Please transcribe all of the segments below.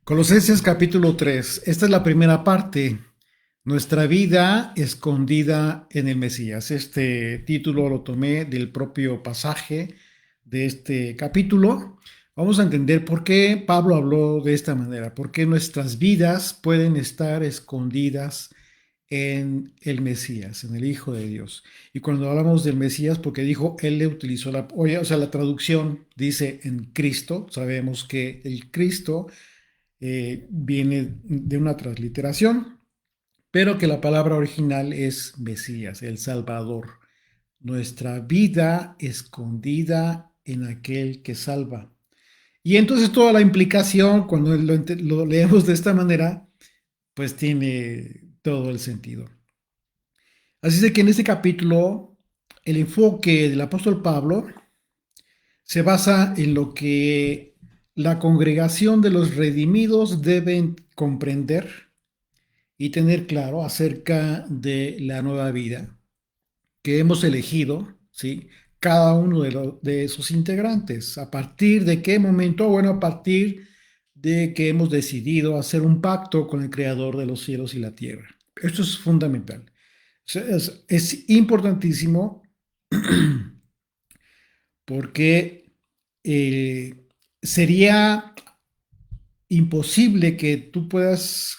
Colosenses capítulo 3. Esta es la primera parte. Nuestra vida escondida en el Mesías. Este título lo tomé del propio pasaje de este capítulo. Vamos a entender por qué Pablo habló de esta manera, por qué nuestras vidas pueden estar escondidas en el Mesías, en el Hijo de Dios. Y cuando hablamos del Mesías, porque dijo, él le utilizó la traducción dice en Cristo. Sabemos que el Cristo viene de una transliteración, pero que la palabra original es Mesías, el Salvador. Nuestra vida escondida en aquel que salva. Y entonces toda la implicación, cuando lo leemos de esta manera, pues tiene todo el sentido. Así es de que en este capítulo, el enfoque del apóstol Pablo se basa en lo que la congregación de los redimidos deben comprender y tener claro acerca de la nueva vida que hemos elegido, ¿sí? Cada uno de sus integrantes. ¿A partir de qué momento? Bueno, a partir de que hemos decidido hacer un pacto con el Creador de los cielos y la tierra. Esto es fundamental. Es importantísimo porque sería imposible que tú puedas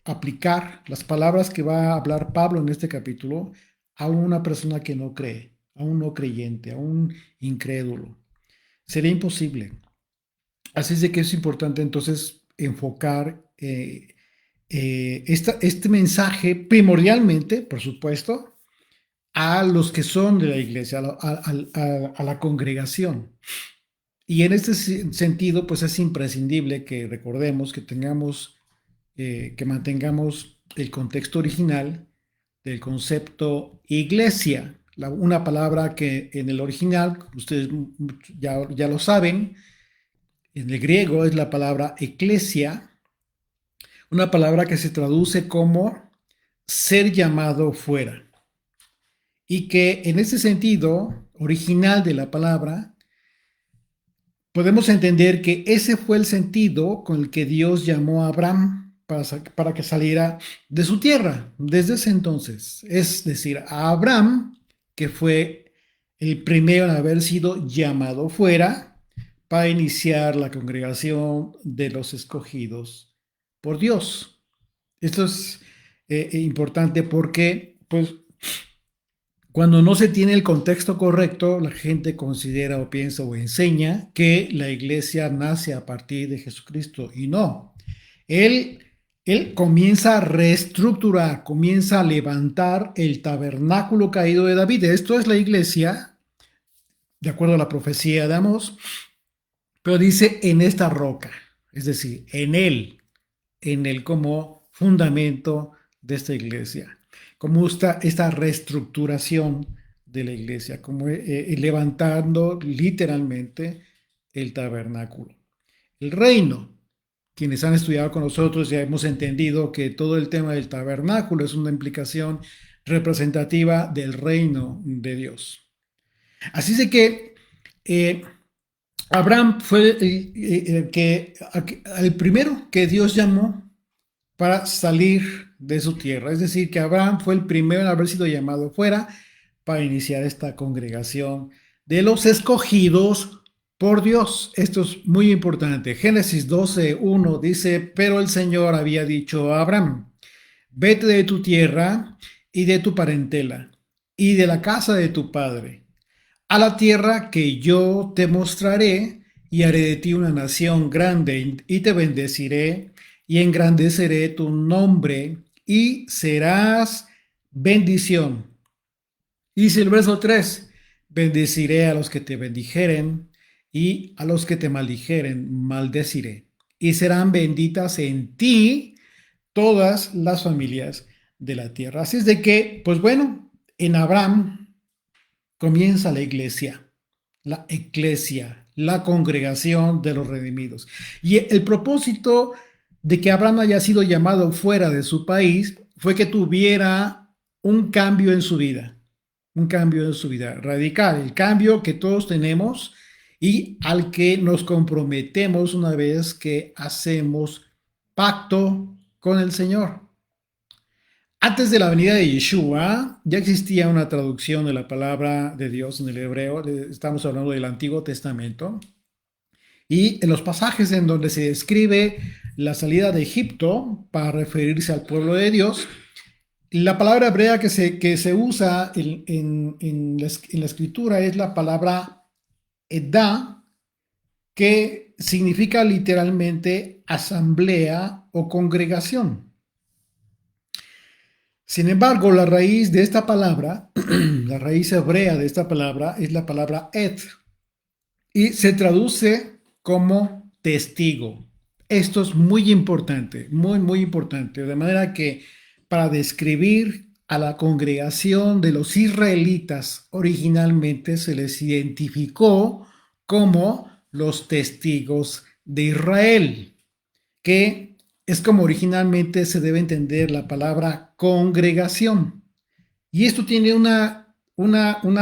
aplicar las palabras que va a hablar Pablo en este capítulo a una persona que no cree, a un no creyente, a un incrédulo. Sería imposible. Así es de que es importante entonces enfocar este mensaje primordialmente, por supuesto, a los que son de la iglesia, a la congregación. Y en este sentido, pues es imprescindible que recordemos que que mantengamos el contexto original del concepto iglesia, una palabra que en el original, ustedes ya lo saben, en el griego es la palabra eclesia, una palabra que se traduce como ser llamado fuera. Y que en ese sentido original de la palabra, podemos entender que ese fue el sentido con el que Dios llamó a Abraham para que saliera de su tierra desde ese entonces. Es decir, a Abraham, que fue el primero en haber sido llamado fuera para iniciar la congregación de los escogidos por Dios. Esto es importante porque, pues, cuando no se tiene el contexto correcto, la gente considera o piensa o enseña que la iglesia nace a partir de Jesucristo y no. Él, él comienza a reestructurar, comienza a levantar el tabernáculo caído de David. Esto es la iglesia, de acuerdo a la profecía de Amós, pero dice en esta roca, es decir, en él como fundamento de esta iglesia, como esta reestructuración de la iglesia, como levantando literalmente el tabernáculo. El reino, quienes han estudiado con nosotros ya hemos entendido que todo el tema del tabernáculo es una implicación representativa del reino de Dios. Así es de que eh, Abraham fue el primero que Dios llamó para salir de su tierra. Es decir, que Abraham fue el primero en haber sido llamado fuera para iniciar esta congregación de los escogidos por Dios. Esto es muy importante. Génesis 12:1 dice, pero el Señor había dicho a Abraham, vete de tu tierra y de tu parentela y de la casa de tu padre a la tierra que yo te mostraré y haré de ti una nación grande y te bendeciré y engrandeceré tu nombre y serás bendición. Y dice el verso 3, bendeciré a los que te bendijeren y a los que te maldijeren, maldeciré. Y serán benditas en ti todas las familias de la tierra. Así es de que, pues bueno, en Abraham comienza la iglesia, la congregación de los redimidos. Y el propósito de que Abraham haya sido llamado fuera de su país fue que tuviera un cambio en su vida radical, el cambio que todos tenemos y al que nos comprometemos una vez que hacemos pacto con el Señor. Antes de la venida de Yeshua, ya existía una traducción de la palabra de Dios en el hebreo. Estamos hablando del Antiguo Testamento. Y en los pasajes en donde se describe la salida de Egipto para referirse al pueblo de Dios, la palabra hebrea que se usa en la escritura es la palabra edá, que significa literalmente asamblea o congregación. Sin embargo, la raíz de esta palabra, la raíz hebrea de esta palabra es la palabra ed y se traduce como testigo. Esto es muy importante, muy, muy importante. De manera que para describir a la congregación de los israelitas, originalmente se les identificó como los testigos de Israel, que es como originalmente se debe entender la palabra congregación. Y esto tiene una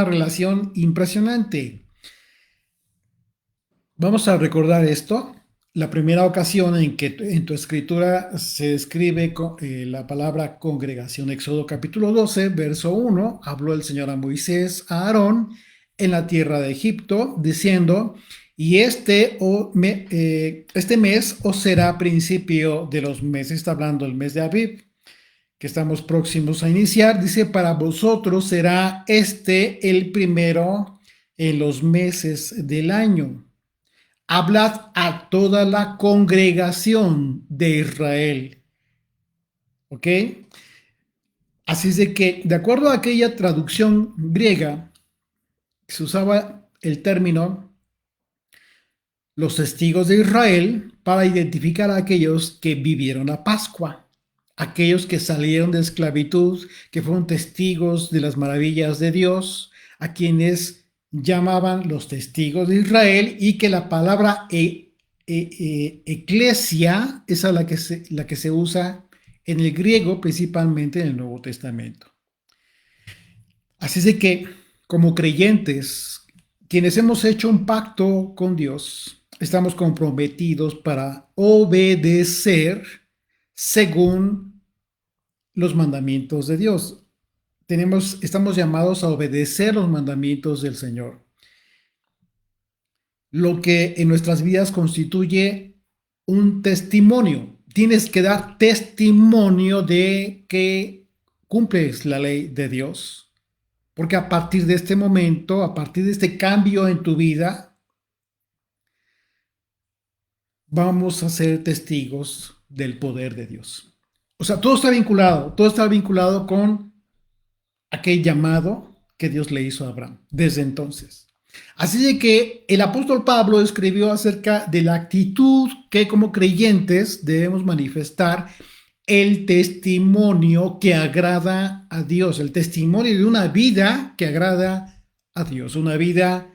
relación impresionante. Vamos a recordar esto. La primera ocasión en que en tu escritura se escribe la palabra congregación, Éxodo capítulo 12, verso 1, habló el Señor a Moisés, a Aarón, en la tierra de Egipto, diciendo, y este mes os será principio de los meses, está hablando el mes de Abib, que estamos próximos a iniciar, dice, para vosotros será este el primero en los meses del año. Hablad a toda la congregación de Israel. ¿Ok? Así es de que, de acuerdo a aquella traducción griega, se usaba el término los testigos de Israel para identificar a aquellos que vivieron la Pascua, aquellos que salieron de esclavitud, que fueron testigos de las maravillas de Dios, a quienes llamaban los testigos de Israel, y que la palabra eclesia es la que se usa en el griego, principalmente en el Nuevo Testamento. Así es de que, como creyentes, quienes hemos hecho un pacto con Dios, estamos comprometidos para obedecer según los mandamientos de Dios. Estamos llamados a obedecer los mandamientos del Señor. Lo que en nuestras vidas constituye un testimonio. Tienes que dar testimonio de que cumples la ley de Dios. Porque a partir de este momento, a partir de este cambio en tu vida, vamos a ser testigos del poder de Dios. O sea, todo está vinculado con aquel llamado que Dios le hizo a Abraham desde entonces. Así de que el apóstol Pablo escribió acerca de la actitud que como creyentes debemos manifestar, el testimonio que agrada a Dios, el testimonio de una vida que agrada a Dios, una vida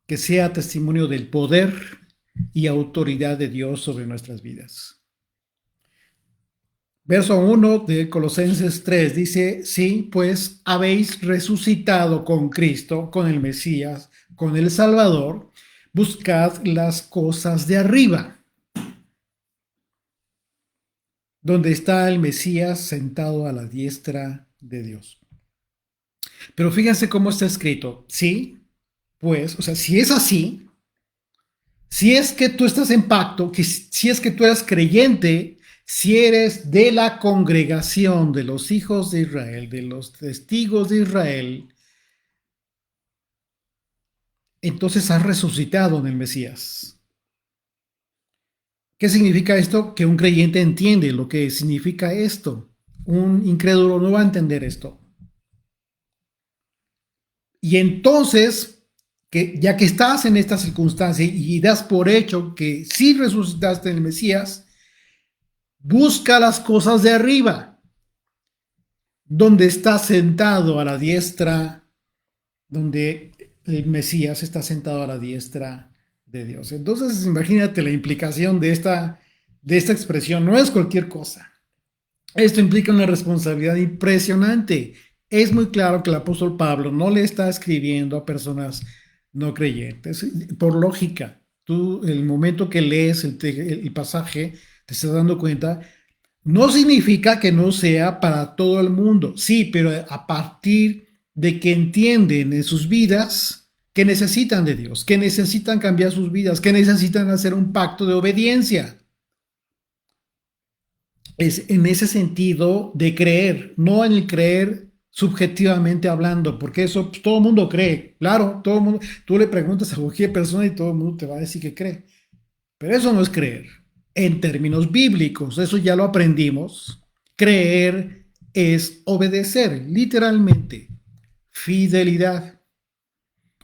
que sea testimonio del poder y autoridad de Dios sobre nuestras vidas. Verso 1 de Colosenses 3 dice, sí, pues habéis resucitado con Cristo, con el Mesías, con el Salvador, buscad las cosas de arriba, donde está el Mesías sentado a la diestra de Dios. Pero fíjense cómo está escrito, sí, pues, o sea, si es así, si es que tú estás en pacto, si es que tú eres creyente, si eres de la congregación de los hijos de Israel, de los testigos de Israel, entonces has resucitado en el Mesías. ¿Qué significa esto? Que un creyente entiende lo que significa esto. Un incrédulo no va a entender esto. Y entonces, ya que estás en esta circunstancia y das por hecho que sí resucitaste en el Mesías, busca las cosas de arriba, donde está sentado a la diestra, donde el Mesías está sentado a la diestra de Dios. Entonces, imagínate la implicación de esta expresión. No es cualquier cosa. Esto implica una responsabilidad impresionante. Es muy claro que el apóstol Pablo no le está escribiendo a personas no creyentes. Por lógica, tú, el momento que lees el pasaje, te estás dando cuenta, no significa que no sea para todo el mundo, sí, pero a partir de que entienden en sus vidas que necesitan de Dios, que necesitan cambiar sus vidas, que necesitan hacer un pacto de obediencia. Es en ese sentido de creer, no en el creer subjetivamente hablando, porque eso pues, todo el mundo cree, claro, todo el mundo, tú le preguntas a cualquier persona y todo el mundo te va a decir que cree, pero eso no es creer. En términos bíblicos, eso ya lo aprendimos. Creer es obedecer, literalmente. Fidelidad.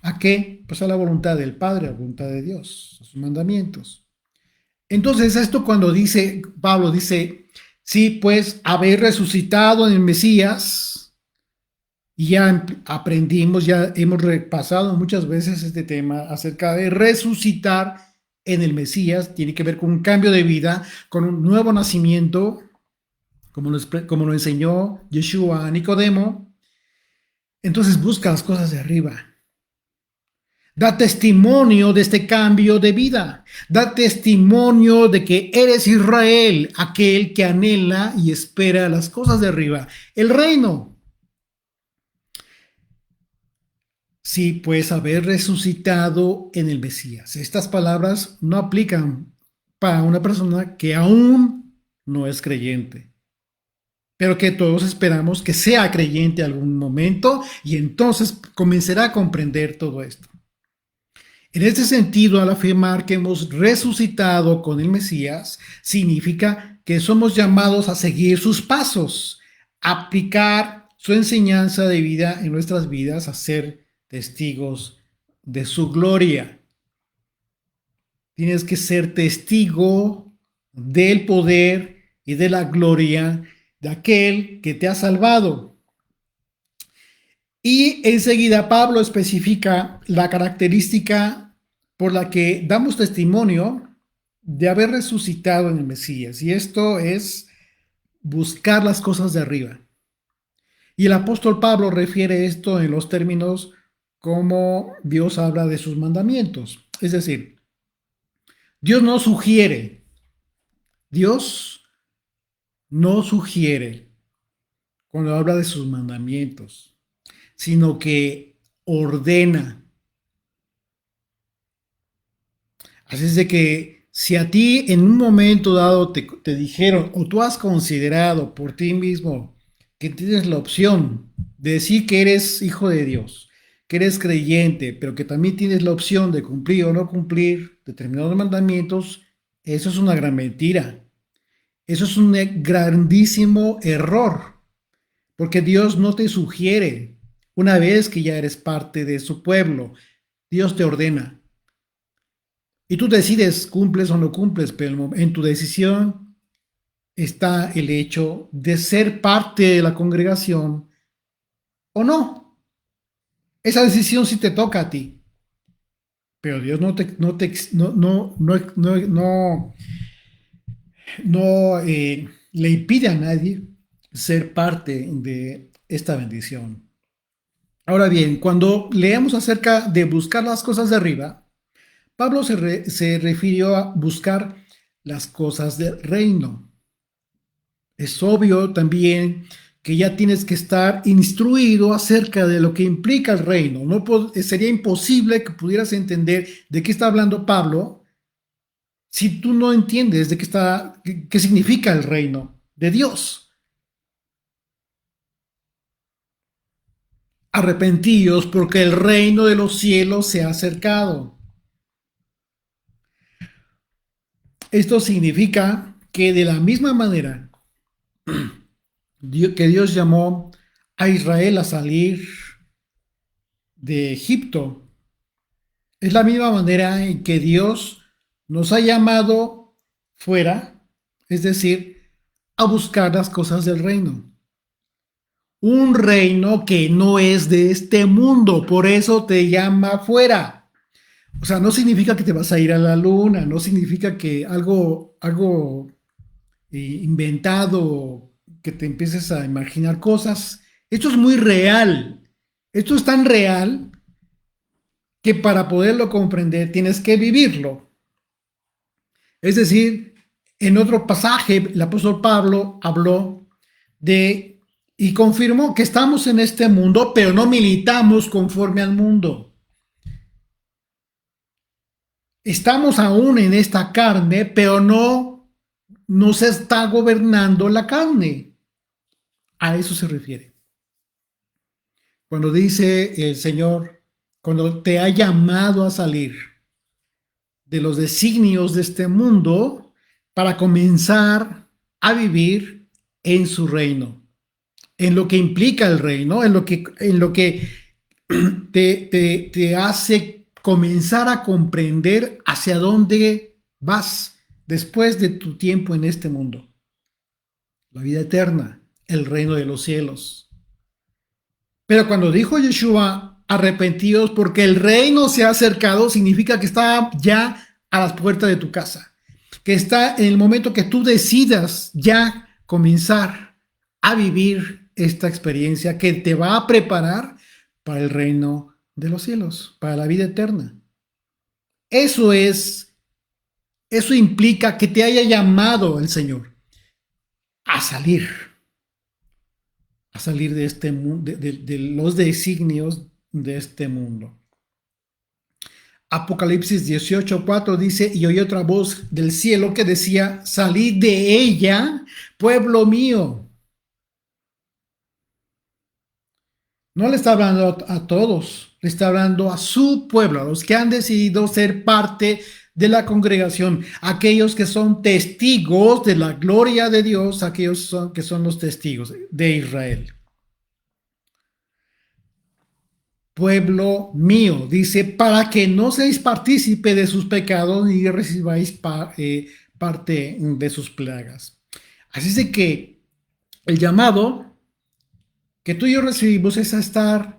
¿A qué? Pues a la voluntad del Padre, a la voluntad de Dios, a sus mandamientos. Entonces, esto cuando dice, Pablo dice, sí, pues habéis resucitado en el Mesías, y ya aprendimos, ya hemos repasado muchas veces este tema acerca de resucitar en el Mesías, tiene que ver con un cambio de vida, con un nuevo nacimiento, como lo enseñó Yeshua a Nicodemo. Entonces busca las cosas de arriba. Da testimonio de este cambio de vida. Da testimonio de que eres Israel, aquel que anhela y espera las cosas de arriba. El reino. Sí, pues haber resucitado en el Mesías. Estas palabras no aplican para una persona que aún no es creyente, pero que todos esperamos que sea creyente algún momento y entonces comenzará a comprender todo esto. En este sentido, al afirmar que hemos resucitado con el Mesías, significa que somos llamados a seguir sus pasos, a aplicar su enseñanza de vida en nuestras vidas, a ser testigos de su gloria. Tienes que ser testigo del poder y de la gloria de aquel que te ha salvado. Y enseguida Pablo especifica la característica por la que damos testimonio de haber resucitado en el Mesías. Y esto es buscar las cosas de arriba. Y el apóstol Pablo refiere esto en los términos como Dios habla de sus mandamientos. Es decir, Dios no sugiere, Dios no sugiere cuando habla de sus mandamientos, sino que ordena. Así es de que si a ti en un momento dado te dijeron o tú has considerado por ti mismo que tienes la opción de decir que eres hijo de Dios, que eres creyente, pero que también tienes la opción de cumplir o no cumplir determinados mandamientos, eso es una gran mentira. Eso es un grandísimo error, porque Dios no te sugiere una vez que ya eres parte de su pueblo. Dios te ordena. Y tú decides, cumples o no cumples, pero en tu decisión está el hecho de ser parte de la congregación o no. Esa decisión sí te toca a ti, pero Dios no le impide a nadie ser parte de esta bendición. Ahora bien, cuando leemos acerca de buscar las cosas de arriba, Pablo se refirió a buscar las cosas del reino. Es obvio también que ya tienes que estar instruido acerca de lo que implica el reino. No sería imposible que pudieras entender de qué está hablando Pablo si tú no entiendes de qué significa el reino de Dios. Arrepentíos porque el reino de los cielos se ha acercado. Esto significa que de la misma manera que Dios llamó a Israel a salir de Egipto, es la misma manera en que Dios nos ha llamado fuera, es decir, a buscar las cosas del reino. Un reino que no es de este mundo, por eso te llama fuera. O sea, no significa que te vas a ir a la luna, no significa que algo inventado, que te empieces a imaginar cosas. Esto es muy real. Esto es tan real que para poderlo comprender tienes que vivirlo. Es decir, en otro pasaje, el apóstol Pablo habló de y confirmó que estamos en este mundo, pero no militamos conforme al mundo. Estamos aún en esta carne, pero no nos está gobernando la carne. A eso se refiere. Cuando dice el Señor, cuando te ha llamado a salir de los designios de este mundo para comenzar a vivir en su reino, en lo que implica el reino, en lo que te hace comenzar a comprender hacia dónde vas después de tu tiempo en este mundo. La vida eterna, el reino de los cielos. Pero cuando dijo Yeshua, arrepentidos porque el reino se ha acercado, significa que está ya a las puertas de tu casa, que está en el momento que tú decidas ya comenzar a vivir esta experiencia que te va a preparar para el reino de los cielos, para la vida eterna. Eso implica que te haya llamado el Señor a salir de este mundo, de los designios de este mundo. Apocalipsis 18:4 dice, y oí otra voz del cielo que decía, salid de ella, pueblo mío. No le está hablando a todos, le está hablando a su pueblo, a los que han decidido ser parte de la congregación, aquellos que son testigos de la gloria de Dios, aquellos que son los testigos de Israel. Pueblo mío, dice, para que no seáis partícipe de sus pecados ni recibáis parte de sus plagas. Así es de que el llamado que tú y yo recibimos es a estar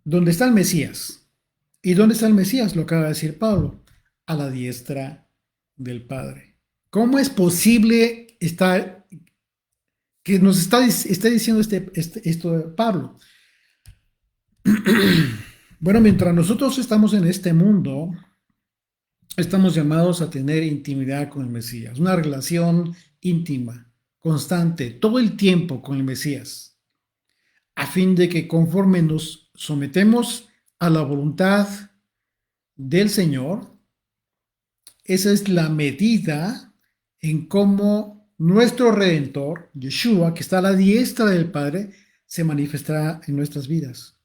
donde está el Mesías. ¿Y dónde está el Mesías? Lo acaba de decir Pablo, a la diestra del Padre. ¿Cómo es posible estar, que nos está diciendo esto de Pablo? Bueno, mientras nosotros estamos en este mundo, estamos llamados a tener intimidad con el Mesías, una relación íntima, constante, todo el tiempo con el Mesías, a fin de que conforme nos sometemos a la voluntad del Señor, esa es la medida en cómo nuestro Redentor, Yeshua, que está a la diestra del Padre, se manifestará en nuestras vidas.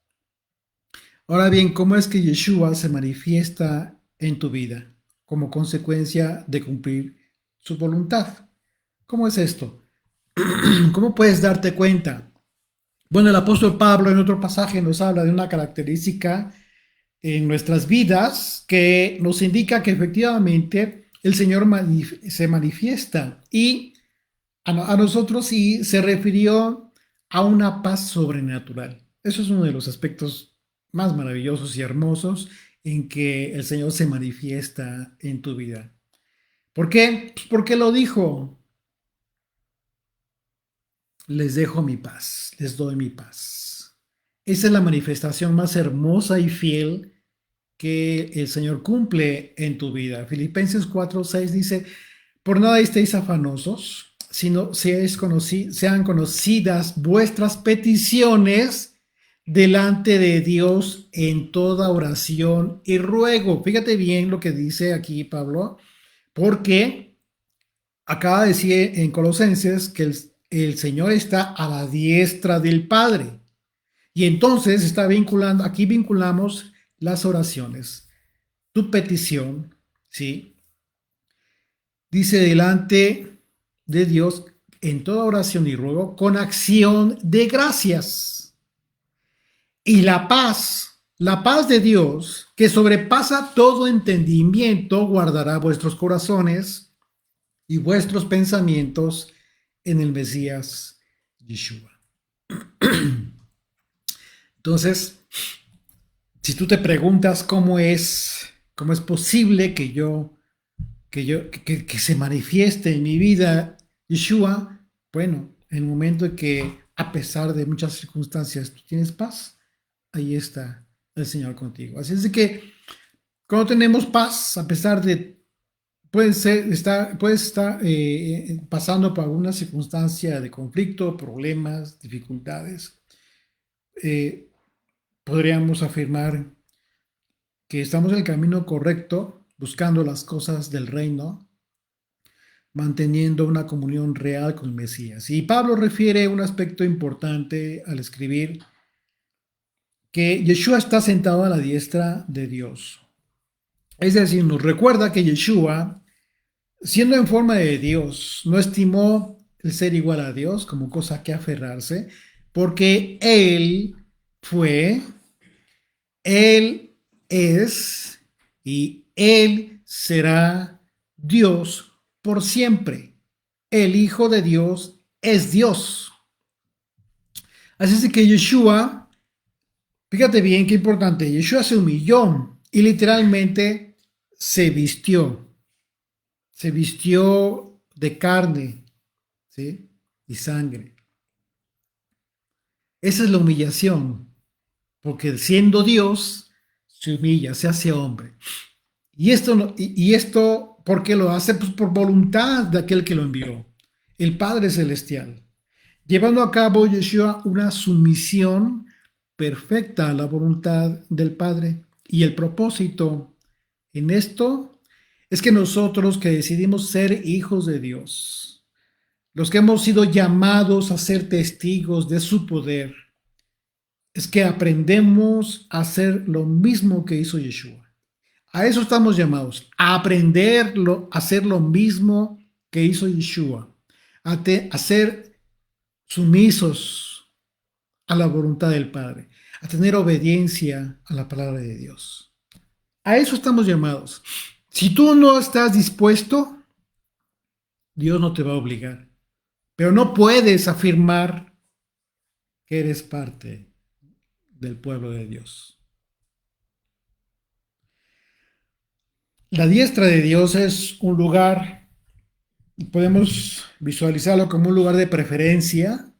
Ahora bien, ¿cómo es que Yeshua se manifiesta en tu vida como consecuencia de cumplir su voluntad? ¿Cómo es esto? ¿Cómo puedes darte cuenta? Bueno, el apóstol Pablo en otro pasaje nos habla de una característica en nuestras vidas que nos indica que efectivamente el Señor se manifiesta y a nosotros sí se refirió a una paz sobrenatural. Eso es uno de los aspectos más maravillosos y hermosos en que el Señor se manifiesta en tu vida. ¿Por qué? Pues porque lo dijo. Les dejo mi paz, les doy mi paz. Esa es la manifestación más hermosa y fiel que el Señor cumple en tu vida. Filipenses 4:6 dice, por nada estéis afanosos, sino sean conocidas vuestras peticiones delante de Dios en toda oración y ruego. Fíjate bien lo que dice aquí Pablo, porque acaba de decir en Colosenses que el Señor está a la diestra del Padre. Y entonces está vinculando, aquí vinculamos las oraciones. Tu petición, ¿sí? Dice delante de Dios en toda oración y ruego con acción de gracias. Y la paz de Dios, que sobrepasa todo entendimiento, guardará vuestros corazones y vuestros pensamientos en el Mesías Yeshua. Entonces, si tú te preguntas cómo es posible que se manifieste en mi vida Yeshua, bueno, en el momento en que a pesar de muchas circunstancias tú tienes paz, ahí está el Señor contigo. Así es de que cuando tenemos paz, a pesar de puedes estar pasando por alguna circunstancia de conflicto, problemas, dificultades, eh, podríamos afirmar que estamos en el camino correcto, buscando las cosas del reino, manteniendo una comunión real con el Mesías. Y Pablo refiere un aspecto importante al escribir que Yeshua está sentado a la diestra de Dios. Es decir, nos recuerda que Yeshua, siendo en forma de Dios, no estimó el ser igual a Dios como cosa que aferrarse, porque fue, Él es y Él será Dios por siempre. El Hijo de Dios es Dios. Así es que Yeshua, fíjate bien qué importante, Yeshua se humilló y literalmente se vistió. Se vistió de carne, ¿sí? Y sangre. Esa es la humillación, porque siendo Dios, se humilla, se hace hombre. Y esto, y esto, ¿por qué lo hace? Pues por voluntad de aquel que lo envió, el Padre Celestial. Llevando a cabo Yeshua una sumisión perfecta a la voluntad del Padre. Y el propósito en esto es que nosotros que decidimos ser hijos de Dios, los que hemos sido llamados a ser testigos de su poder, es que aprendemos a hacer lo mismo que hizo Yeshua. A eso estamos llamados, a aprenderlo, a hacer lo mismo que hizo Yeshua, a ser sumisos a la voluntad del Padre, a tener obediencia a la palabra de Dios. A eso estamos llamados. Si tú no estás dispuesto, Dios no te va a obligar, pero no puedes afirmar que eres parte del pueblo de Dios. La diestra de Dios es un lugar, podemos visualizarlo como un lugar de preferencia,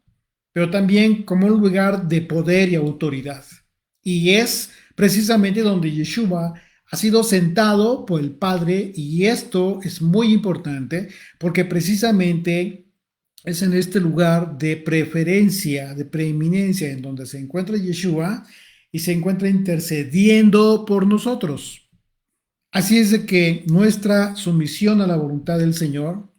pero también como un lugar de poder y autoridad. Y es precisamente donde Yeshua ha sido sentado por el Padre, y esto es muy importante porque precisamente es en este lugar de preferencia, de preeminencia, en donde se encuentra Yeshua y se encuentra intercediendo por nosotros. Así es de que nuestra sumisión a la voluntad del Señor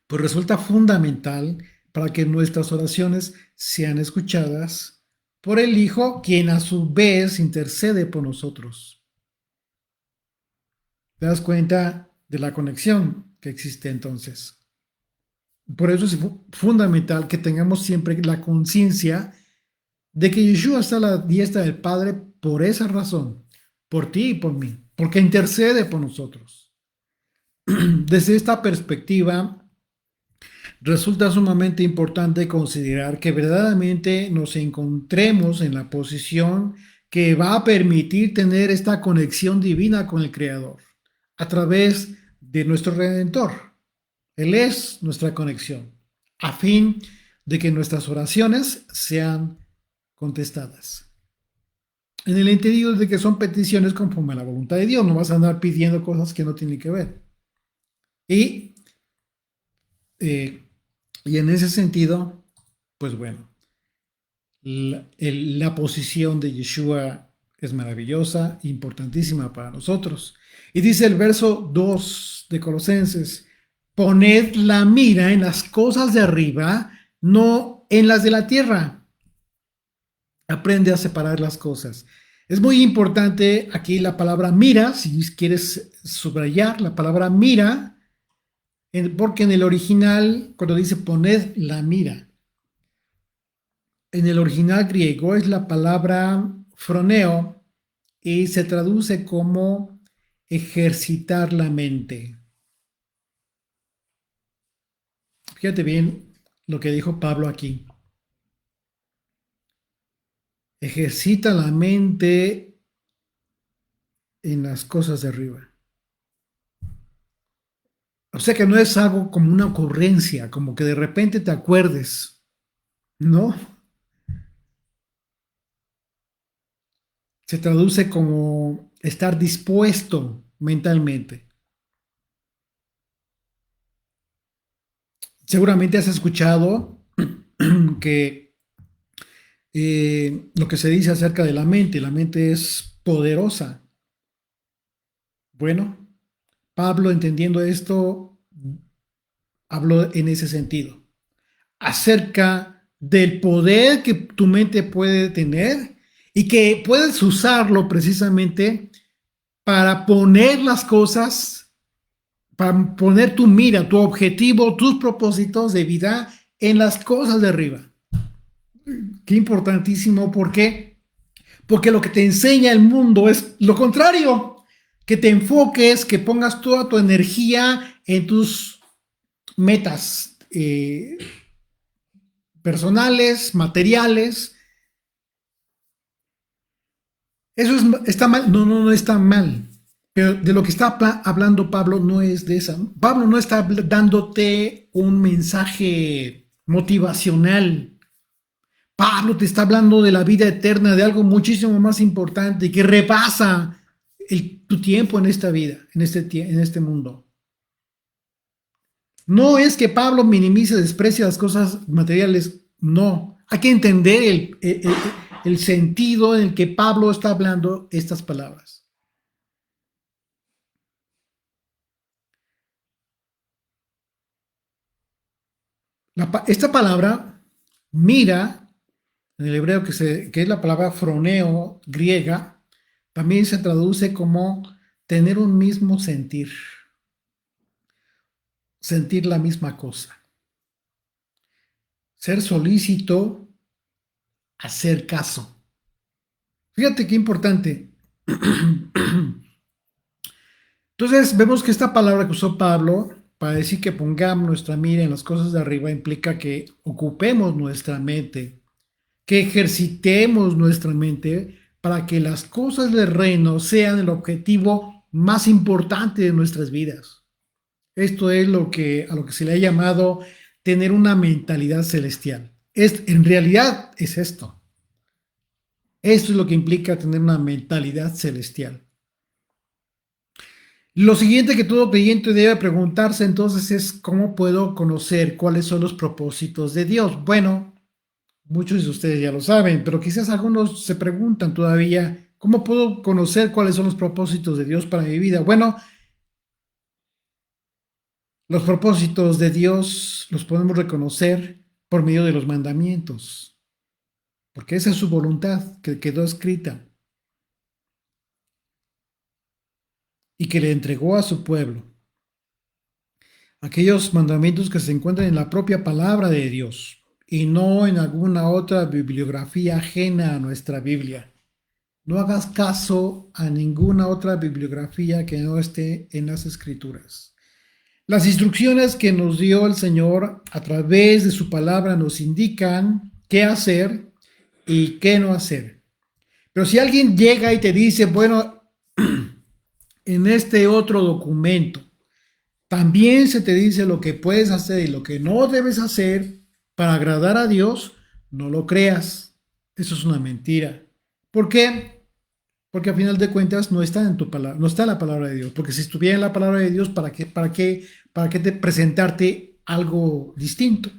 pues resulta fundamental para que nuestras oraciones sean escuchadas por el Hijo, quien a su vez intercede por nosotros. ¿Te das cuenta de la conexión que existe entonces? Por eso es fundamental que tengamos siempre la conciencia de que Yeshua está a la diestra del Padre por esa razón, por ti y por mí, porque intercede por nosotros. Desde esta perspectiva, resulta sumamente importante considerar que verdaderamente nos encontremos en la posición que va a permitir tener esta conexión divina con el Creador a través de nuestro Redentor. Él es nuestra conexión, a fin de que nuestras oraciones sean contestadas. En el entendido de que son peticiones conforme a la voluntad de Dios, no vas a andar pidiendo cosas que no tienen que ver. Y eh, Y en ese sentido, pues bueno, la posición de Yeshua es maravillosa, importantísima para nosotros. Y dice el verso 2 de Colosenses, poned la mira en las cosas de arriba, no en las de la tierra. Aprende a separar las cosas. Es muy importante aquí la palabra mira, si quieres subrayar la palabra mira, porque en el original, cuando dice poned la mira, en el original griego es la palabra froneo y se traduce como ejercitar la mente. Fíjate bien lo que dijo Pablo aquí. Ejercita la mente en las cosas de arriba. O sea que no es algo como una ocurrencia, como que de repente te acuerdes, ¿no? se traduce como estar dispuesto mentalmente. Seguramente has escuchado que lo que se dice acerca de la mente es poderosa. Bueno, Pablo, entendiendo esto, habló en ese sentido, acerca del poder que tu mente puede tener y que puedes usarlo precisamente para poner las cosas, para poner tu mira, tu objetivo, tus propósitos de vida en las cosas de arriba. Qué importantísimo, ¿por qué? Porque lo que te enseña el mundo es lo contrario, que te enfoques, que pongas toda tu energía en tus metas personales, materiales. Eso está mal. No, no, no está mal. Pero de lo que está hablando Pablo no es de esa. Pablo no está dándote un mensaje motivacional. Pablo te está hablando de la vida eterna, de algo muchísimo más importante que rebasa tu tiempo en esta vida, en este mundo. No es que Pablo minimice, desprecie las cosas materiales, no. Hay que entender el sentido en el que Pablo está hablando estas palabras. Esta palabra, mira, en el hebreo que es la palabra froneo griega, también se traduce como tener un mismo sentir, sentir la misma cosa, ser solícito, hacer caso. Fíjate qué importante. Entonces vemos que esta palabra que usó Pablo para decir que pongamos nuestra mira en las cosas de arriba implica que ocupemos nuestra mente, que ejercitemos nuestra mente para que las cosas del reino sean el objetivo más importante de nuestras vidas. Esto es a lo que se le ha llamado tener una mentalidad celestial. En realidad es esto. Esto es lo que implica tener una mentalidad celestial. Lo siguiente que todo creyente debe preguntarse entonces es ¿cómo puedo conocer cuáles son los propósitos de Dios? Bueno, muchos de ustedes ya lo saben, pero quizás algunos se preguntan todavía ¿cómo puedo conocer cuáles son los propósitos de Dios para mi vida? Bueno, los propósitos de Dios los podemos reconocer por medio de los mandamientos, porque esa es su voluntad que quedó escrita y que le entregó a su pueblo. Aquellos mandamientos que se encuentran en la propia palabra de Dios y no en alguna otra bibliografía ajena a nuestra Biblia. No hagas caso a ninguna otra bibliografía que no esté en las Escrituras. Las instrucciones que nos dio el Señor a través de su palabra nos indican qué hacer y qué no hacer. Pero si alguien llega y te dice, bueno, en este otro documento también se te dice lo que puedes hacer y lo que no debes hacer para agradar a Dios, no lo creas. Eso es una mentira. ¿Por qué? Porque a final de cuentas no está en tu palabra, no está en la palabra de Dios. Porque si estuviera en la palabra de Dios, para qué te presentarte algo distinto?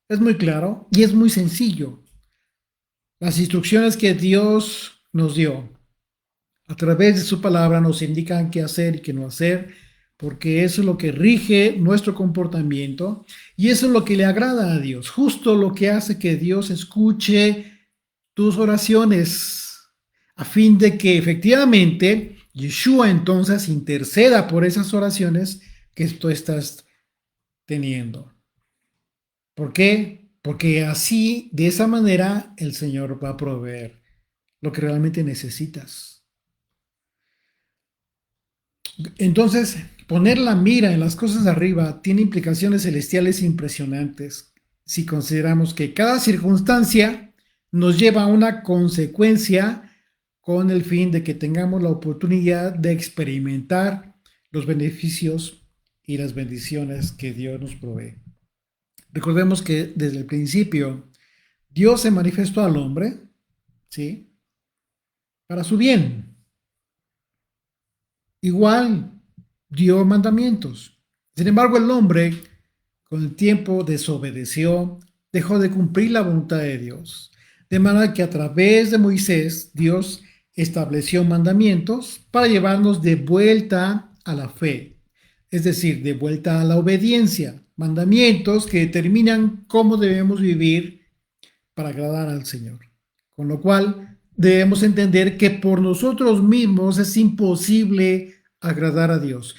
Es muy claro y es muy sencillo. Las instrucciones que Dios nos dio a través de su palabra nos indican qué hacer y qué no hacer, porque eso es lo que rige nuestro comportamiento y eso es lo que le agrada a Dios, justo lo que hace que Dios escuche tus oraciones, a fin de que efectivamente Yeshua entonces interceda por esas oraciones que tú estás teniendo. ¿Por qué? Porque así, de esa manera, el Señor va a proveer lo que realmente necesitas. Entonces, poner la mira en las cosas de arriba tiene implicaciones celestiales impresionantes si consideramos que cada circunstancia nos lleva a una consecuencia con el fin de que tengamos la oportunidad de experimentar los beneficios y las bendiciones que Dios nos provee. Recordemos que desde el principio Dios se manifestó al hombre, ¿sí? para su bien. Igual dio mandamientos. Sin embargo, el hombre con el tiempo desobedeció, dejó de cumplir la voluntad de Dios. De manera que a través de Moisés, Dios estableció mandamientos para llevarnos de vuelta a la fe, es decir, de vuelta a la obediencia. Mandamientos que determinan cómo debemos vivir para agradar al Señor. Con lo cual, debemos entender que por nosotros mismos es imposible agradar a Dios.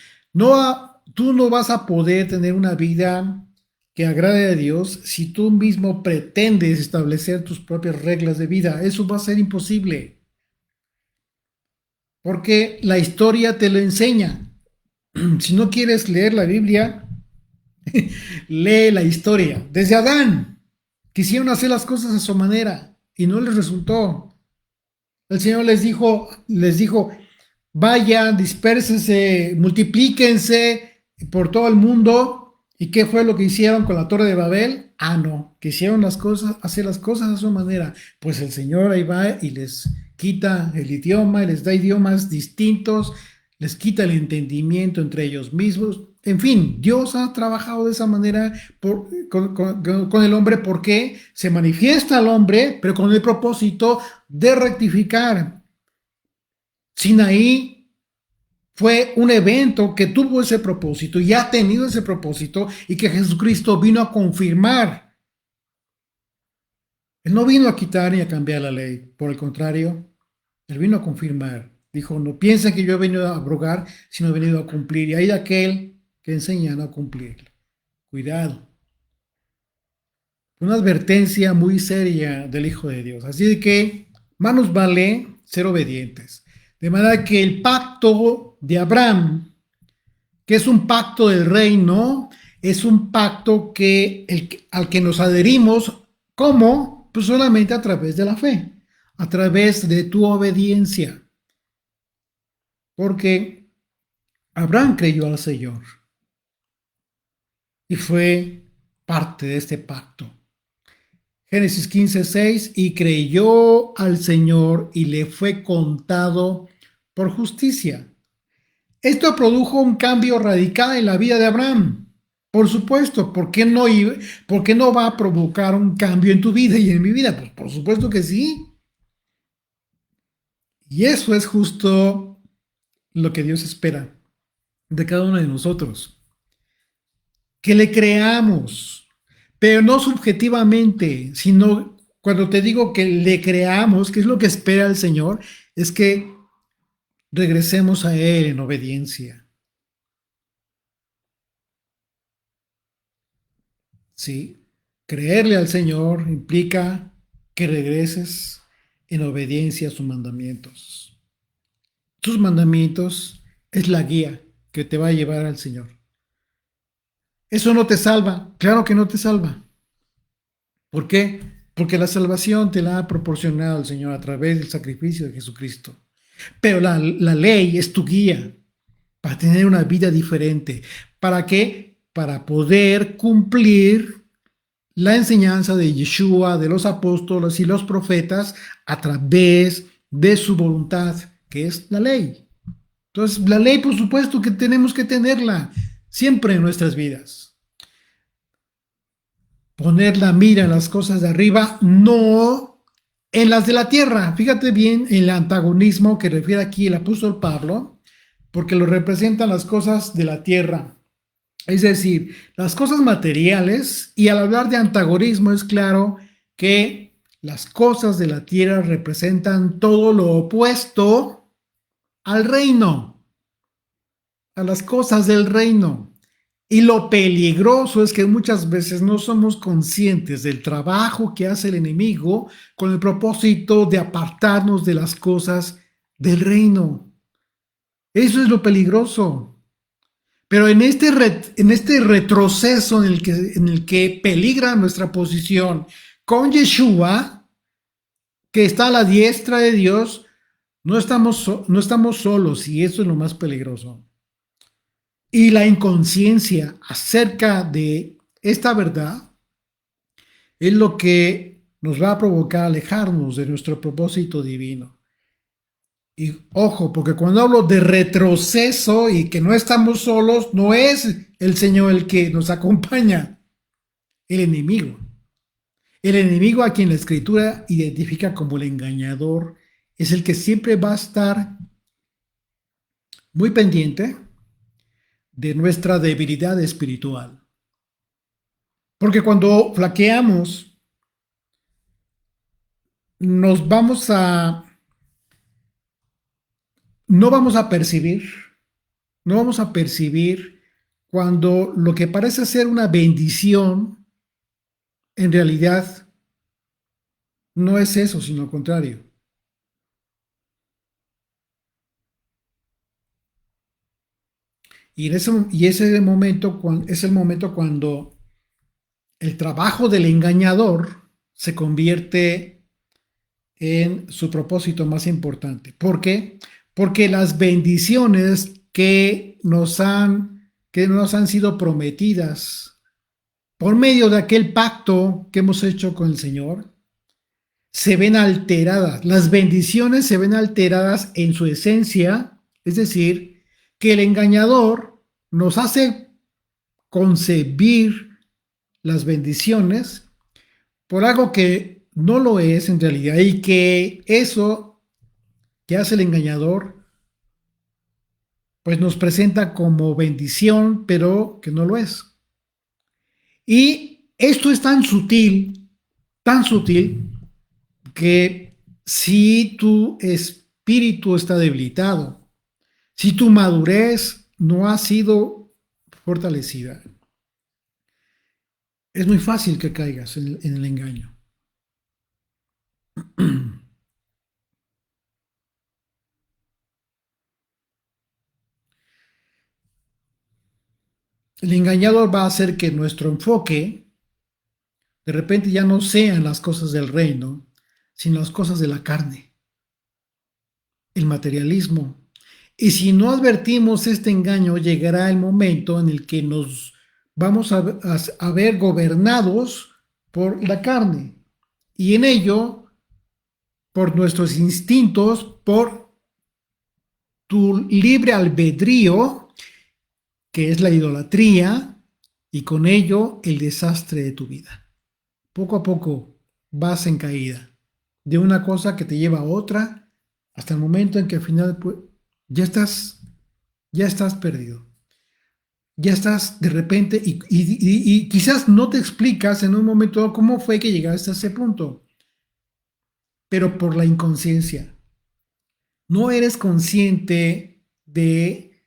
Tú no vas a poder tener una vida que agrade a Dios si tú mismo pretendes establecer tus propias reglas de vida. Eso va a ser imposible, porque la historia te lo enseña. Si no quieres leer la Biblia, lee la historia. Desde Adán, quisieron hacer las cosas a su manera y no les resultó. El Señor les dijo, vayan, dispérsense, multiplíquense por todo el mundo. ¿Y qué fue lo que hicieron con la Torre de Babel? Ah, no, quisieron hacer las cosas a su manera. Pues el Señor ahí va y les quita el idioma, y les da idiomas distintos, les quita el entendimiento entre ellos mismos. En fin, Dios ha trabajado de esa manera con el hombre porque se manifiesta al hombre, pero con el propósito de rectificar. Sinaí fue un evento que tuvo ese propósito y ha tenido ese propósito y que Jesucristo vino a confirmar. Él no vino a quitar ni a cambiar la ley, por el contrario, Él vino a confirmar. Dijo, no piensen que yo he venido a abrogar, sino he venido a cumplir. Y hay aquel que enseña a no cumplir. Cuidado. Una advertencia muy seria del Hijo de Dios. Así de que más nos vale ser obedientes. De manera que el pacto de Abraham, que es un pacto del reino, es un pacto al que nos adherimos. ¿Cómo? Pues solamente a través de la fe, a través de tu obediencia. Porque Abraham creyó al Señor y fue parte de este pacto. Génesis 15:6, y creyó al Señor y le fue contado por justicia. Esto produjo un cambio radical en la vida de Abraham. Por supuesto, ¿por qué no va a provocar un cambio en tu vida y en mi vida? Pues por supuesto que sí. Y eso es justo lo que Dios espera de cada uno de nosotros. Que le creamos, pero no subjetivamente, sino cuando te digo que le creamos, que es lo que espera el Señor, es que regresemos a Él en obediencia. ¿Sí? Creerle al Señor implica que regreses en obediencia a sus mandamientos. Sus mandamientos es la guía que te va a llevar al Señor. Eso no te salva, claro que no te salva. ¿Por qué? Porque la salvación te la ha proporcionado el Señor a través del sacrificio de Jesucristo. Pero la ley es tu guía para tener una vida diferente. ¿Para qué? Para poder cumplir la enseñanza de Yeshua, de los apóstoles y los profetas a través de su voluntad, que es la ley. Entonces, la ley, por supuesto que tenemos que tenerla siempre en nuestras vidas. Poner la mira en las cosas de arriba, no en las de la tierra. Fíjate bien el antagonismo que refiere aquí el apóstol Pablo, porque lo representan las cosas de la tierra. Es decir, las cosas materiales, y al hablar de antagonismo es claro que las cosas de la tierra representan todo lo opuesto al reino, a las cosas del reino. Y lo peligroso es que muchas veces no somos conscientes del trabajo que hace el enemigo con el propósito de apartarnos de las cosas del reino. Eso es lo peligroso. Pero en este retroceso en el que peligra nuestra posición con Yeshua, que está a la diestra de Dios, no estamos solos, y eso es lo más peligroso. Y la inconsciencia acerca de esta verdad es lo que nos va a provocar alejarnos de nuestro propósito divino. Y ojo, porque cuando hablo de retroceso y que no estamos solos, no es el Señor el que nos acompaña, el enemigo. El enemigo a quien la escritura identifica como el engañador es el que siempre va a estar muy pendiente de nuestra debilidad espiritual. Porque cuando flaqueamos, nos vamos a, no vamos a percibir, no vamos a percibir cuando lo que parece ser una bendición, en realidad no es eso, sino lo contrario. Y ese momento, es el momento cuando el trabajo del engañador se convierte en su propósito más importante. ¿Por qué? Porque las bendiciones que nos han sido prometidas por medio de aquel pacto que hemos hecho con el Señor, se ven alteradas. Las bendiciones se ven alteradas en su esencia, es decir, que el engañador nos hace concebir las bendiciones por algo que no lo es en realidad y que eso que hace el engañador pues nos presenta como bendición, pero que no lo es. Y esto es tan sutil, que si tu espíritu está debilitado, si tu madurez no ha sido fortalecida, es muy fácil que caigas en el engaño. El engañador va a hacer que nuestro enfoque de repente ya no sean las cosas del reino, sino las cosas de la carne, el materialismo. Y si no advertimos este engaño, llegará el momento en el que nos vamos a ver gobernados por la carne. Y en ello, por nuestros instintos, por tu libre albedrío, que es la idolatría, y con ello el desastre de tu vida. Poco a poco vas en caída de una cosa que te lleva a otra hasta el momento en que al final pues, ya estás, ya estás perdido. Ya estás de repente y quizás no te explicas en un momento cómo fue que llegaste a ese punto, pero por la inconsciencia. No eres consciente de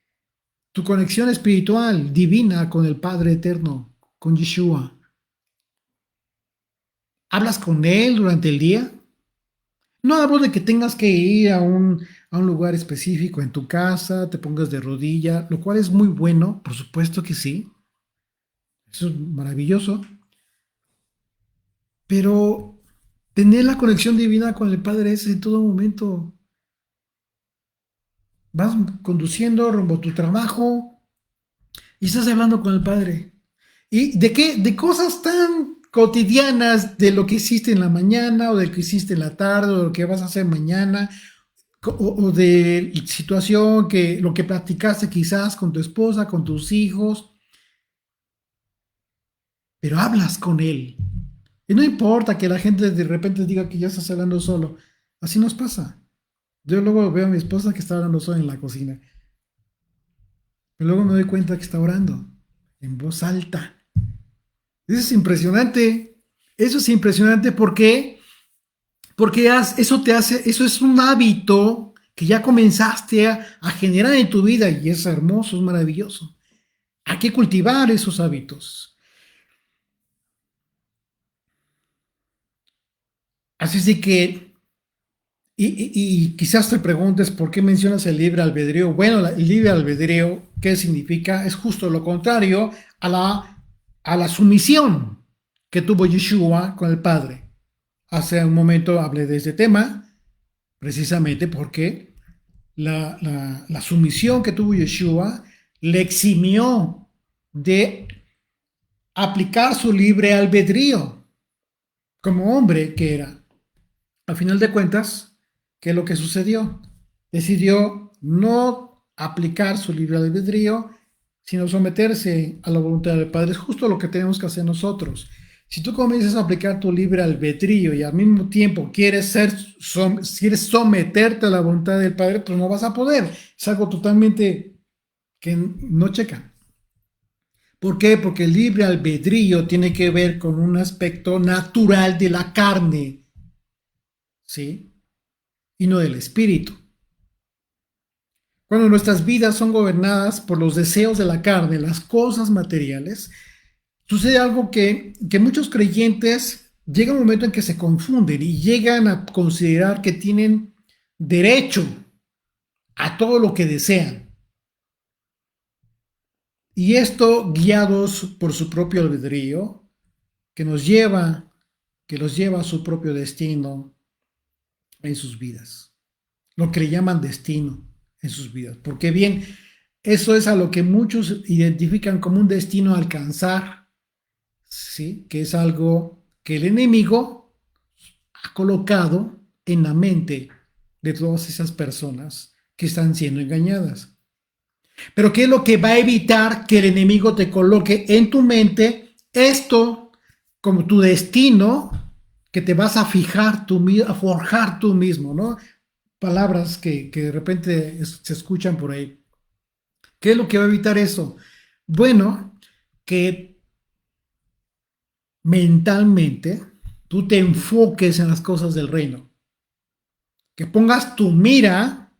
tu conexión espiritual divina con el Padre Eterno, con Yeshua. ¿Hablas con Él durante el día? No hablo de que tengas que ir a un lugar específico en tu casa, te pongas de rodilla, lo cual es muy bueno, por supuesto que sí, eso es maravilloso, pero tener la conexión divina con el Padre es en todo momento. Vas conduciendo rumbo a tu trabajo y estás hablando con el Padre. ¿Y de qué? De cosas tan cotidianas, de lo que hiciste en la mañana o de lo que hiciste en la tarde o de lo que vas a hacer mañana o de situación que lo que platicaste quizás con tu esposa, con tus hijos, pero hablas con él. Y no importa que la gente de repente diga que ya estás hablando solo. Así nos pasa. Yo luego veo a mi esposa que está hablando sola en la cocina. Pero luego me doy cuenta que está orando en voz alta. Eso es impresionante. Eso es impresionante porque eso te hace, eso es un hábito que ya comenzaste a generar en tu vida y es hermoso, es maravilloso. Hay que cultivar esos hábitos. Así es de que, y quizás te preguntes por qué mencionas el libre albedrío. Bueno, el libre albedrío, ¿qué significa? Es justo lo contrario a la sumisión que tuvo Yeshua con el Padre. Hace un momento hablé de este tema, precisamente porque la sumisión que tuvo Yeshua le eximió de aplicar su libre albedrío como hombre que era. Al final de cuentas, ¿qué es lo que sucedió? decidió no aplicar su libre albedrío, sino someterse a la voluntad del Padre. Es justo lo que tenemos que hacer nosotros. Si tú comienzas a aplicar tu libre albedrío y al mismo tiempo quieres someterte a la voluntad del Padre, pues no vas a poder. Es algo totalmente que no checa. ¿Por qué? Porque el libre albedrío tiene que ver con un aspecto natural de la carne, ¿sí? Y no del espíritu. Cuando nuestras vidas son gobernadas por los deseos de la carne, las cosas materiales, sucede algo que muchos creyentes llega un momento en que se confunden y llegan a considerar que tienen derecho a todo lo que desean. Y esto guiados por su propio albedrío, que los lleva a su propio destino en sus vidas. Lo que le llaman destino en sus vidas. Porque bien, eso es a lo que muchos identifican como un destino a alcanzar, ¿sí? Que es algo que el enemigo ha colocado en la mente de todas esas personas que están siendo engañadas. Pero ¿qué es lo que va a evitar que el enemigo te coloque en tu mente esto como tu destino que te vas a fijar tú, a forjar tú mismo, ¿no? Palabras que de repente se escuchan por ahí. ¿Qué es lo que va a evitar eso? Bueno, que mentalmente tú te enfoques en las cosas del reino, que pongas tu mira,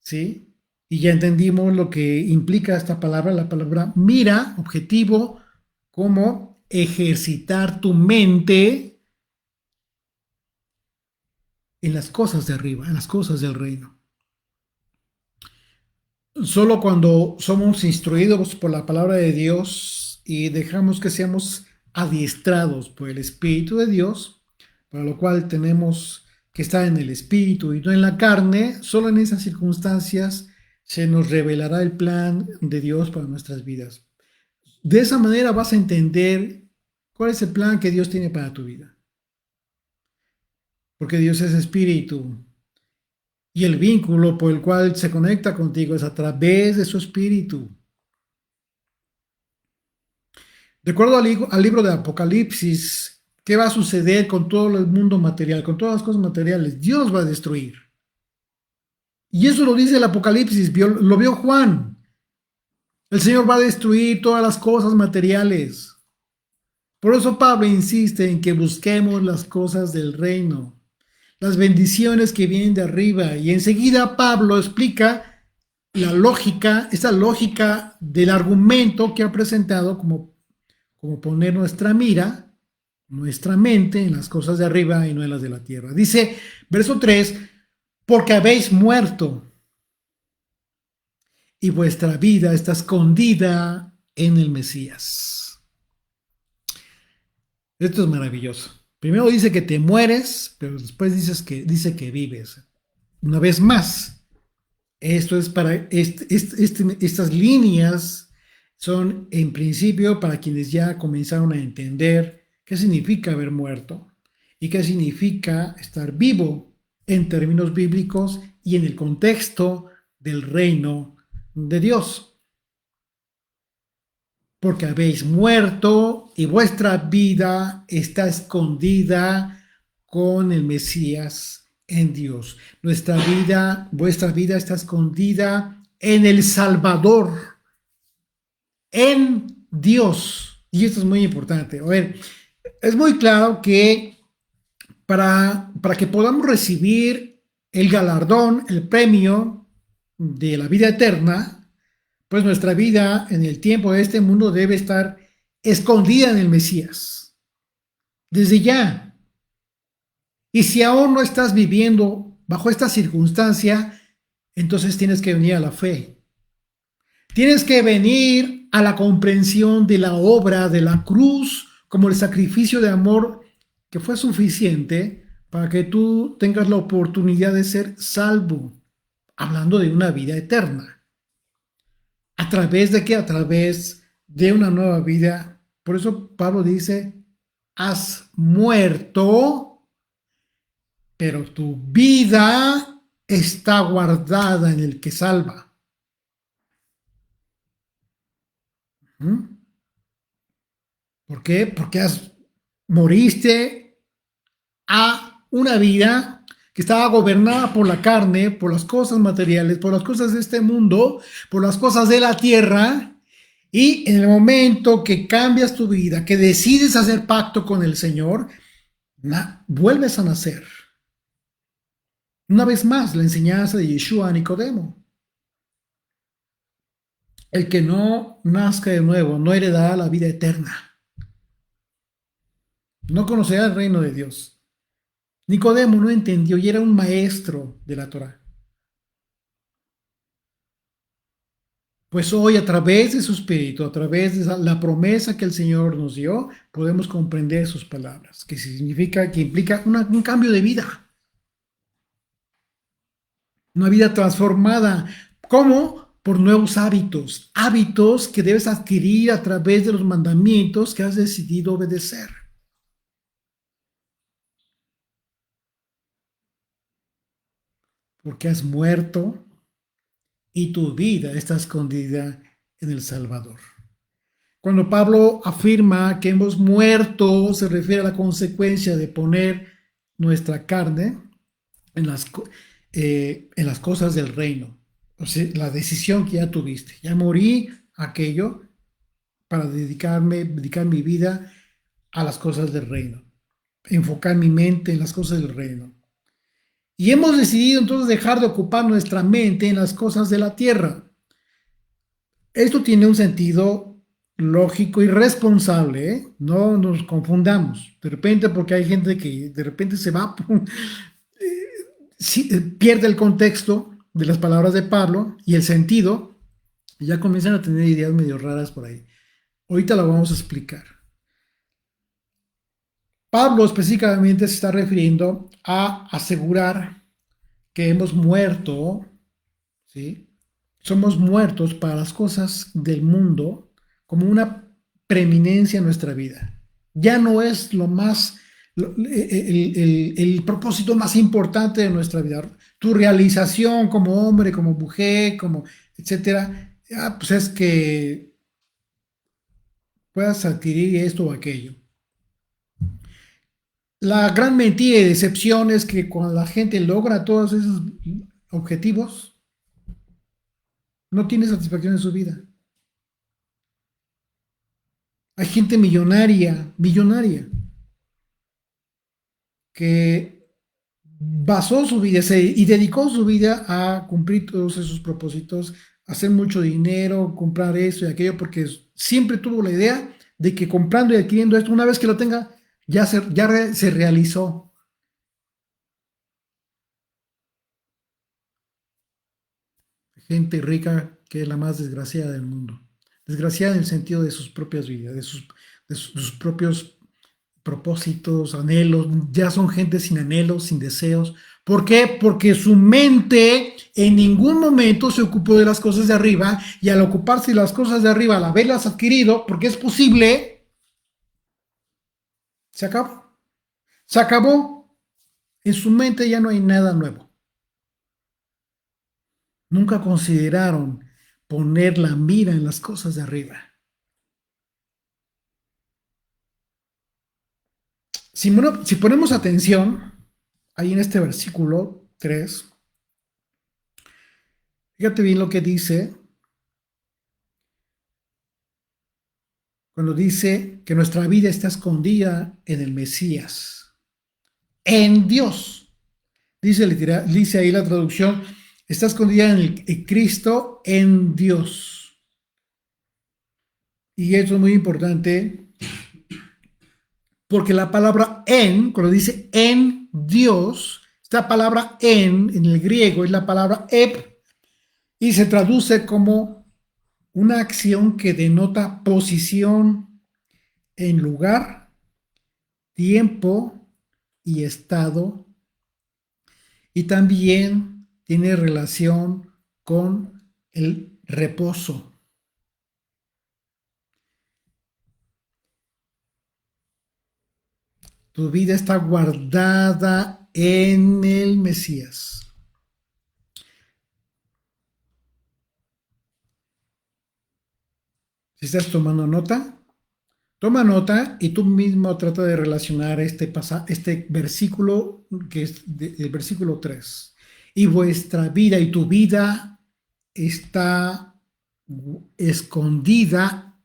¿sí? Y ya entendimos lo que implica esta palabra, la palabra mira, objetivo, como ejercitar tu mente en las cosas de arriba, en las cosas del reino. Solo cuando somos instruidos por la palabra de Dios y dejamos que seamos adiestrados por el Espíritu de Dios, para lo cual tenemos que estar en el Espíritu y no en la carne, solo en esas circunstancias se nos revelará el plan de Dios para nuestras vidas. De esa manera vas a entender cuál es el plan que Dios tiene para tu vida. Porque Dios es Espíritu y el vínculo por el cual se conecta contigo es a través de su Espíritu. De acuerdo al libro de Apocalipsis, ¿qué va a suceder con todo el mundo material, con todas las cosas materiales? Dios va a destruir. Y eso lo dice el Apocalipsis, lo vio Juan. El Señor va a destruir todas las cosas materiales. Por eso Pablo insiste en que busquemos las cosas del reino, las bendiciones que vienen de arriba. Y enseguida Pablo explica la lógica, esa lógica del argumento que ha presentado como poner nuestra mira, nuestra mente en las cosas de arriba y no en las de la tierra. Dice, verso 3, porque habéis muerto y vuestra vida está escondida en el Mesías. Esto es maravilloso. Primero dice que te mueres, pero después dice que vives. Una vez más, esto es para estas líneas son en principio para quienes ya comenzaron a entender qué significa haber muerto y qué significa estar vivo en términos bíblicos y en el contexto del reino de Dios. Porque habéis muerto y vuestra vida está escondida con el Mesías en Dios. Vuestra vida está escondida en el Salvador, en Dios. Y esto es muy importante. A ver, es muy claro que para que podamos recibir el galardón, el premio de la vida eterna, pues nuestra vida en el tiempo de este mundo debe estar escondida en el Mesías. Desde ya. Y si aún no estás viviendo bajo esta circunstancia, entonces tienes que venir a la fe. Tienes que venir a la comprensión de la obra de la cruz como el sacrificio de amor que fue suficiente para que tú tengas la oportunidad de ser salvo, hablando de una vida eterna. ¿A través de qué? A través de una nueva vida. Por eso Pablo dice, has muerto, pero tu vida está guardada en el que salva. ¿Mm? ¿Por qué? Porque moriste a una vida que estaba gobernada por la carne, por las cosas materiales, por las cosas de este mundo, por las cosas de la tierra. Y en el momento que cambias tu vida, que decides hacer pacto con el Señor, vuelves a nacer. Una vez más, la enseñanza de Yeshua a Nicodemo. El que no nazca de nuevo no heredará la vida eterna. No conocerá el reino de Dios. Nicodemo no entendió y era un maestro de la Torá. Pues hoy, a través de su espíritu, a través de la promesa que el Señor nos dio, podemos comprender sus palabras, que significa, que implica un cambio de vida, una vida transformada. ¿Cómo? Por nuevos hábitos, hábitos que debes adquirir a través de los mandamientos que has decidido obedecer. Porque has muerto y tu vida está escondida en el Salvador. Cuando Pablo afirma que hemos muerto, se refiere a la consecuencia de poner nuestra carne en las cosas del reino. O sea, la decisión que ya tuviste. Ya morí a aquello para dedicar mi vida a las cosas del reino. Enfocar mi mente en las cosas del reino. Y hemos decidido entonces dejar de ocupar nuestra mente en las cosas de la tierra. Esto tiene un sentido lógico y responsable, ¿eh? No nos confundamos. De repente, porque hay gente que de repente se va, pierde el contexto de las palabras de Pablo y el sentido, y ya comienzan a tener ideas medio raras por ahí. Ahorita lo vamos a explicar. Pablo específicamente se está refiriendo a asegurar que hemos muerto, ¿sí? Somos muertos para las cosas del mundo como una preeminencia en nuestra vida. Ya no es lo más, el propósito más importante de nuestra vida. Tu realización como hombre, como mujer, como etcétera, pues es que puedas adquirir esto o aquello. La gran mentira y decepción es que cuando la gente logra todos esos objetivos, no tiene satisfacción en su vida. Hay gente millonaria, que basó su vida y dedicó su vida a cumplir todos esos propósitos, hacer mucho dinero, comprar esto y aquello, porque siempre tuvo la idea de que comprando y adquiriendo esto, una vez que lo tenga, ya se realizó. Gente rica que es la más desgraciada del mundo. Desgraciada en el sentido de sus propias vidas, de sus propios propósitos, anhelos, ya son gente sin anhelos, sin deseos. ¿Por qué? Porque su mente en ningún momento se ocupó de las cosas de arriba y al ocuparse de las cosas de arriba, al haberlas adquirido, porque es posible, se acabó. Se acabó. En su mente ya no hay nada nuevo. Nunca consideraron poner la mira en las cosas de arriba. Si ponemos atención, ahí en este versículo 3, fíjate bien lo que dice cuando dice que nuestra vida está escondida en el Mesías, en Dios. Dice ahí la traducción, está escondida en Cristo, en Dios. Y eso es muy importante porque la palabra en, cuando dice en Dios, esta palabra en el griego es la palabra ep y se traduce como una acción que denota posición en lugar, tiempo y estado, y también tiene relación con el reposo. Tu vida está guardada en el Mesías. Si estás tomando nota, toma nota y tú mismo trata de relacionar este versículo que es el versículo 3. Y vuestra vida y tu vida está escondida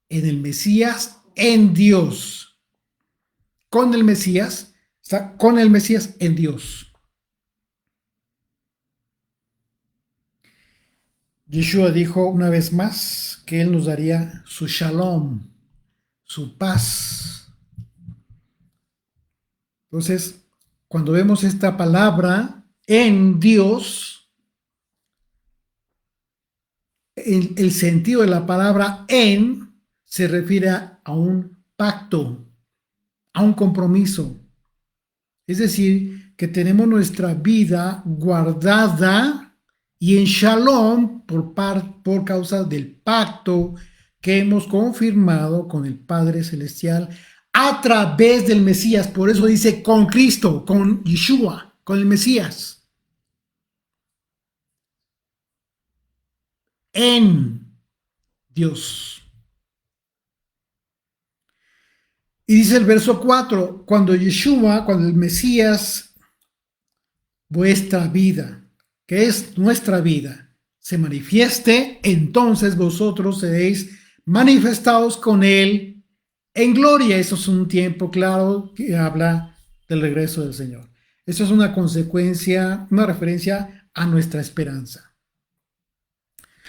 en el Mesías, en Dios. Con el Mesías, está con el Mesías en Dios. Yeshua dijo una vez más que Él nos daría su shalom, su paz. Entonces, cuando vemos esta palabra en Dios, el sentido de la palabra en se refiere a un pacto, a un compromiso. Es decir, que tenemos nuestra vida guardada y en shalom por causa del pacto que hemos confirmado con el Padre Celestial a través del Mesías. Por eso dice con Cristo, con Yeshua, con el Mesías. En Dios. Y dice el verso 4, cuando Yeshua, cuando el Mesías, vuestra vida, que es nuestra vida, se manifieste, entonces vosotros seréis manifestados con Él en gloria. Eso es un tiempo claro que habla del regreso del Señor. Eso es una consecuencia, una referencia a nuestra esperanza.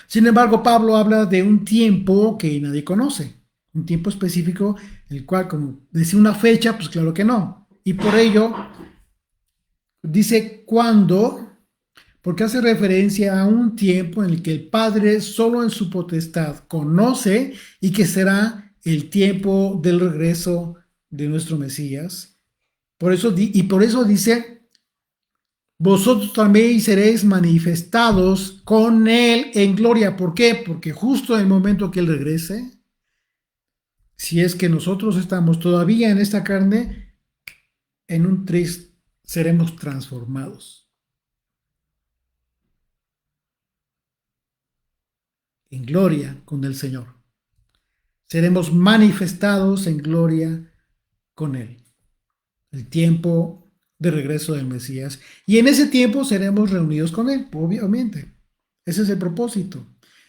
Sin embargo, Pablo habla de un tiempo que nadie conoce, un tiempo específico, el cual, como decía una fecha, pues claro que no. Y por ello, dice cuándo, porque hace referencia a un tiempo en el que el Padre solo en su potestad conoce y que será el tiempo del regreso de nuestro Mesías. Por eso dice, vosotros también seréis manifestados con Él en gloria. ¿Por qué? Porque justo en el momento que Él regrese, si es que nosotros estamos todavía en esta carne, en un tris seremos transformados en gloria con el Señor. Seremos manifestados en gloria con Él. El tiempo de regreso del Mesías. Y en ese tiempo seremos reunidos con Él, obviamente. Ese es el propósito.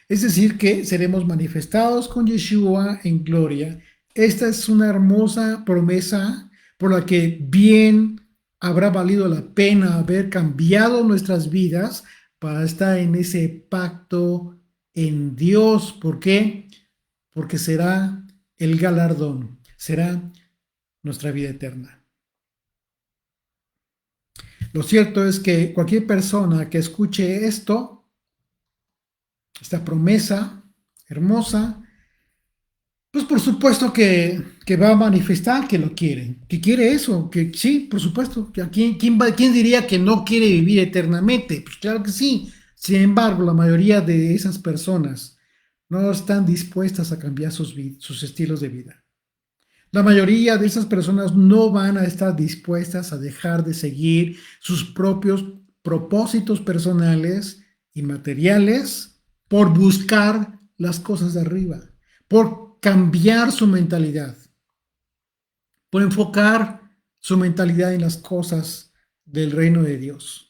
Es decir, que seremos manifestados con Yeshua en gloria. Esta es una hermosa promesa por la que bien habrá valido la pena haber cambiado nuestras vidas para estar en ese pacto en Dios. ¿Por qué? Porque será el galardón, será nuestra vida eterna. Lo cierto es que cualquier persona que escuche esto, esta promesa hermosa, pues por supuesto que va a manifestar que lo quiere, que quiere eso, que sí, por supuesto, que ¿quién diría que no quiere vivir eternamente? Pues claro que sí. Sin embargo, la mayoría de esas personas no están dispuestas a cambiar sus estilos de vida. La mayoría de esas personas no van a estar dispuestas a dejar de seguir sus propios propósitos personales y materiales por buscar las cosas de arriba, por cambiar su mentalidad, por enfocar su mentalidad en las cosas del reino de Dios.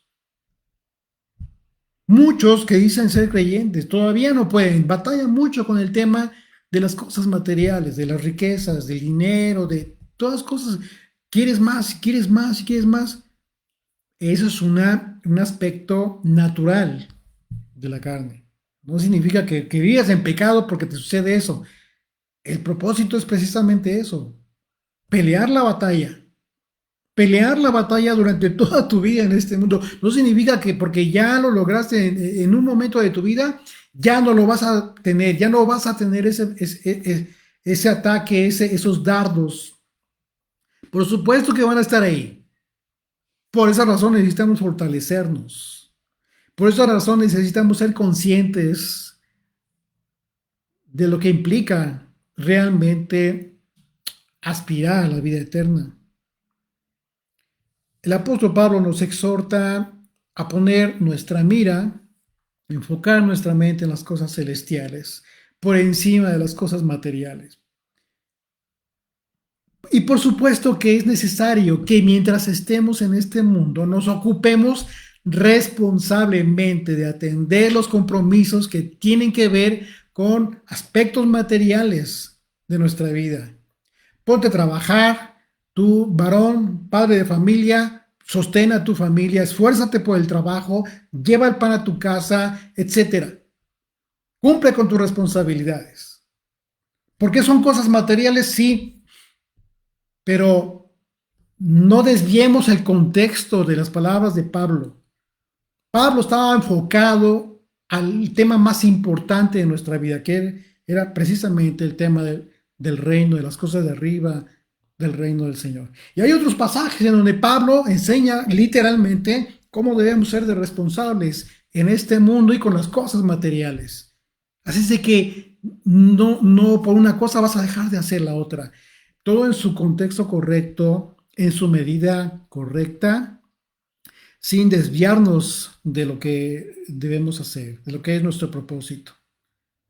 Muchos que dicen ser creyentes todavía no pueden, batallan mucho con el tema de las cosas materiales, de las riquezas, del dinero, de todas las cosas. Quieres más, quieres más, quieres más. Eso es un aspecto natural de la carne. No significa que vivas en pecado porque te sucede eso. El propósito es precisamente eso, pelear la batalla. Pelear la batalla durante toda tu vida en este mundo no significa que porque ya lo lograste en un momento de tu vida, ya no lo vas a tener, ya no vas a tener ese ataque, esos dardos. Por supuesto que van a estar ahí. Por esa razón necesitamos fortalecernos. Por esa razón necesitamos ser conscientes de lo que implica realmente aspirar a la vida eterna. El apóstol Pablo nos exhorta a poner nuestra mira, enfocar nuestra mente en las cosas celestiales, por encima de las cosas materiales. Y por supuesto que es necesario que mientras estemos en este mundo nos ocupemos responsablemente de atender los compromisos que tienen que ver con aspectos materiales de nuestra vida. Ponte a trabajar, tú, varón, padre de familia, sostén a tu familia, esfuérzate por el trabajo, lleva el pan a tu casa, etcétera. Cumple con tus responsabilidades. ¿Por qué son cosas materiales? Sí, pero no desviemos el contexto de las palabras de Pablo. Pablo estaba enfocado al tema más importante de nuestra vida, que era precisamente el tema del reino, de las cosas de arriba, del reino del Señor. Y hay otros pasajes en donde Pablo enseña literalmente cómo debemos ser de responsables en este mundo y con las cosas materiales. Así es de que no por una cosa vas a dejar de hacer la otra. Todo en su contexto correcto, en su medida correcta, sin desviarnos de lo que debemos hacer, de lo que es nuestro propósito.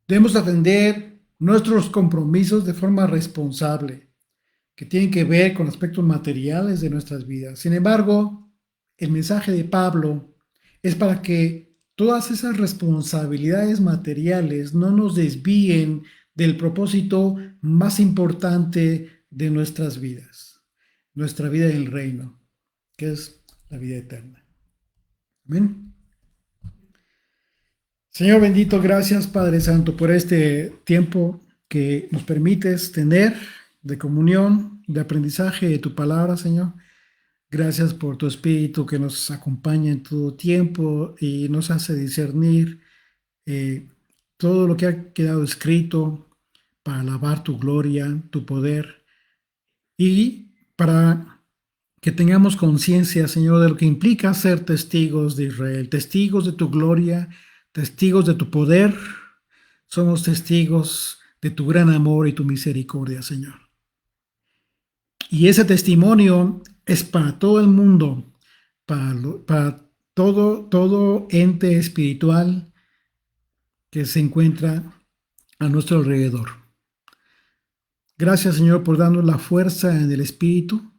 Debemos atender nuestros compromisos de forma responsable, que tienen que ver con aspectos materiales de nuestras vidas. Sin embargo, el mensaje de Pablo es para que todas esas responsabilidades materiales no nos desvíen del propósito más importante de nuestras vidas, nuestra vida en el reino, que es la vida eterna. Amén. Señor bendito, gracias Padre Santo por este tiempo que nos permites tener de comunión, de aprendizaje de tu palabra, Señor. Gracias por tu Espíritu que nos acompaña en todo tiempo y nos hace discernir eh, todo lo que ha quedado escrito para alabar tu gloria, tu poder y para que tengamos conciencia, Señor, de lo que implica ser testigos de Israel, testigos de tu gloria, testigos de tu poder. Somos testigos de tu gran amor y tu misericordia, Señor. Y ese testimonio es para todo el mundo, para todo ente espiritual que se encuentra a nuestro alrededor. Gracias, Señor, por darnos la fuerza en el Espíritu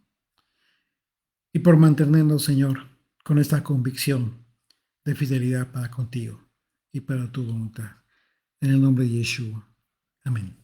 y por mantenernos, Señor, con esta convicción de fidelidad para contigo y para tu voluntad. En el nombre de Yeshua. Amén.